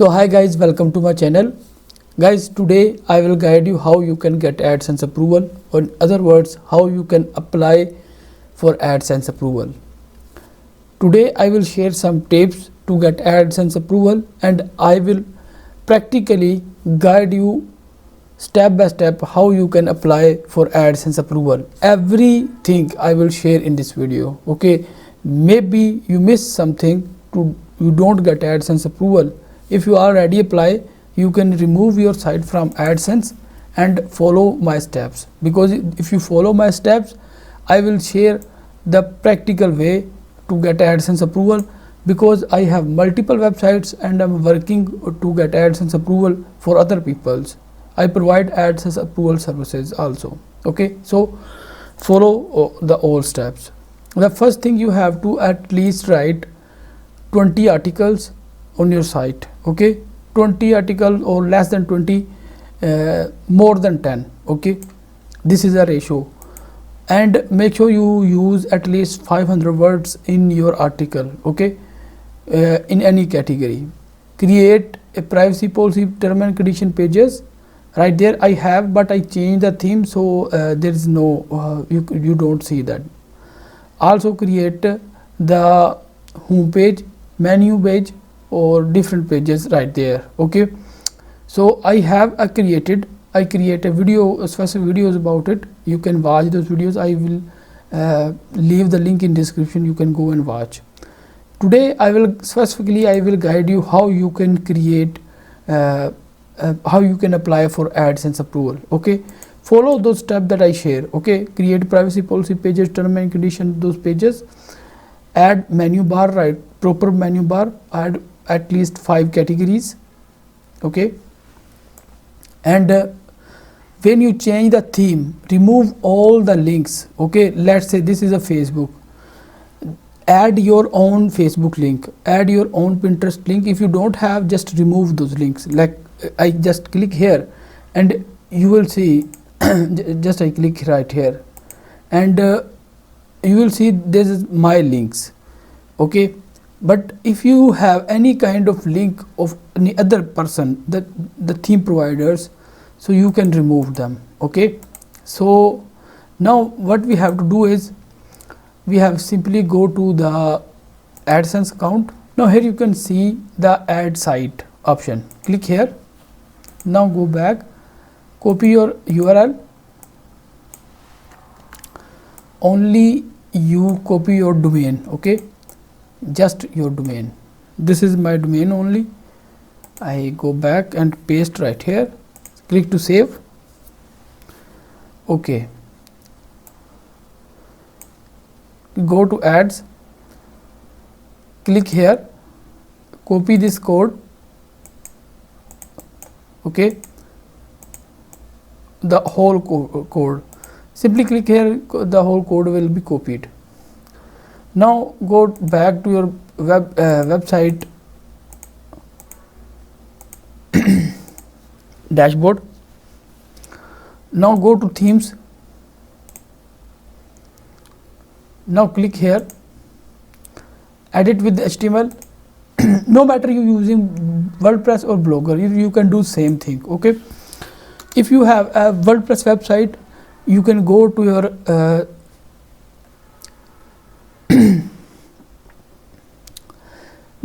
So hi guys, welcome to my channel. Guys, today I will guide you how you can get AdSense approval, or in other words, how you can apply for AdSense approval. Today I will share some tips to get AdSense approval, and I will practically guide you step by step how you can apply for AdSense approval. Everything I will share in this video. Okay, maybe you miss something to you don't get AdSense approval. If you already apply, you can remove your site from AdSense and follow my steps, because if you follow my steps, I will share the practical way to get AdSense approval, because I have multiple websites and I'm working to get AdSense approval for other people's. I provide AdSense approval services also. Okay, so follow the all steps. The first thing, you have to at least write 20 articles on your site. Okay, 20 articles or less than 20, more than 10. Okay, this is a ratio, and make sure you use at least 500 words in your article. Okay, in any category. Create a privacy policy term and condition pages. Right there I have, but I changed the theme, so there is no you don't see that. Also create the home page, menu page, or different pages right there. Okay, so I create a video, specific videos about it. You can watch those videos. I will leave the link in description. You can go and watch. Today I will guide you how you can create how you can apply for AdSense approval. Okay, follow those steps that I share. Okay, create privacy policy pages, term and condition, those pages. Add menu bar, right, proper menu bar. Add at least 5 categories. Okay, and when you change the theme, remove all the links. Okay, let's say this is a Facebook. Add your own Facebook link, add your own Pinterest link. If you don't have, just remove those links. Like I just click here and you will see just I click right here and you will see this is my links. Okay, but if you have any kind of link of any other person, the theme providers, so you can remove them. Okay, so now what we have to do is we have simply go to the AdSense account. Now here you can see the add site option. Click here. Now go back, copy your URL. Only you copy your domain. Okay, just your domain. This is my domain only. I go back and paste right here. Click to save. Okay, go to ads, click here, copy this code. Okay, the whole code, simply click here, the whole code will be copied. Now go back to your website dashboard. Now go to themes. Now click here, edit with HTML. No matter you using WordPress or Blogger, you can do same thing. Okay, if you have a WordPress website, you can go to your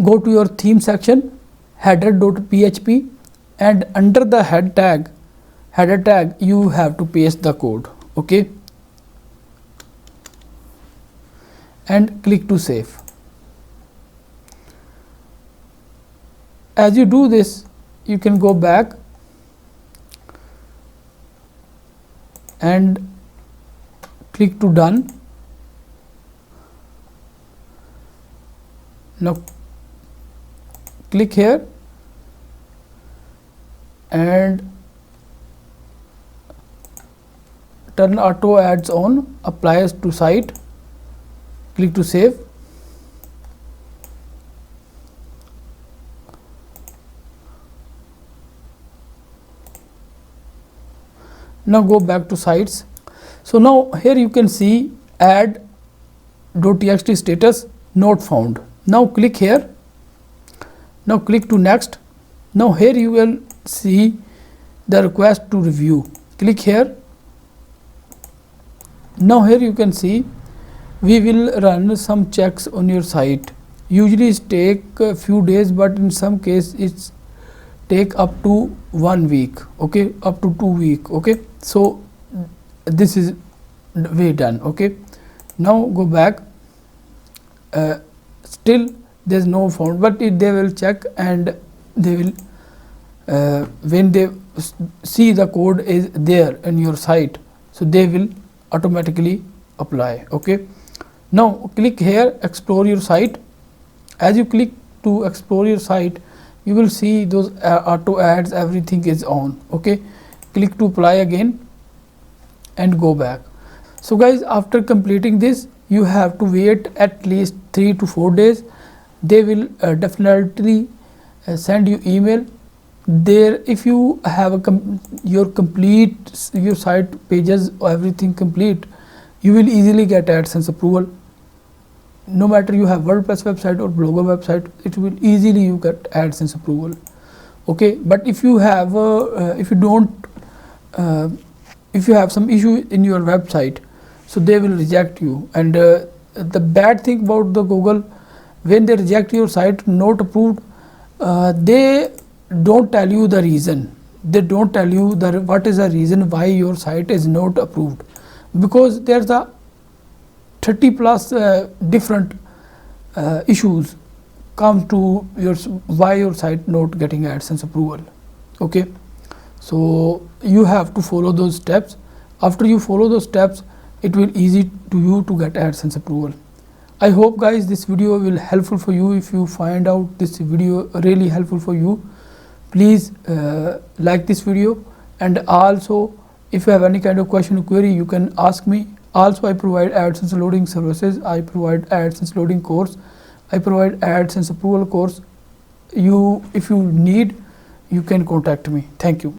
go to your theme section, header.php, and under the header tag you have to paste the code. Okay, and click to save. As you do this, you can go back and click to done. Now click here and turn auto ads on, applies to site. Click to save. Now go back to sites. So now here you can see add.txt status not found. Now click here. Now click to next. Now here you will see the request to review. Click here. Now here you can see we will run some checks on your site. Usually it take a few days, but in some case it's take up to 1 week, okay, up to 2 weeks, okay. So this is way done, okay. Now go back. Still there's no found, but they will check, and they will when they see the code is there in your site, so they will automatically apply, okay. Now click here, explore your site. As you click to explore your site, you will see those auto ads, everything is on, okay. Click to apply again and go back. So guys, after completing this, you have to wait at least 3 to 4 days. They will definitely send you email there. If you have your site pages, everything complete, you will easily get AdSense approval. No matter you have WordPress website or Blogger website, it will easily you get AdSense approval, okay. But if you have if you have some issue in your website, so they will reject you. And the bad thing about the Google, when they reject your site not approved, they don't tell you the reason. They don't tell you what is the reason why your site is not approved, because there's a 30 plus different issues come to why your site not getting AdSense approval, okay. So you have to follow those steps. After you follow those steps, it will easy to you to get AdSense approval. I hope guys this video will helpful for you. If you find out this video really helpful for you, please like this video, and also if you have any kind of question or query, you can ask me. Also I provide AdSense loading services. I provide AdSense loading course. I provide AdSense approval course. If you need, you can contact me. Thank you.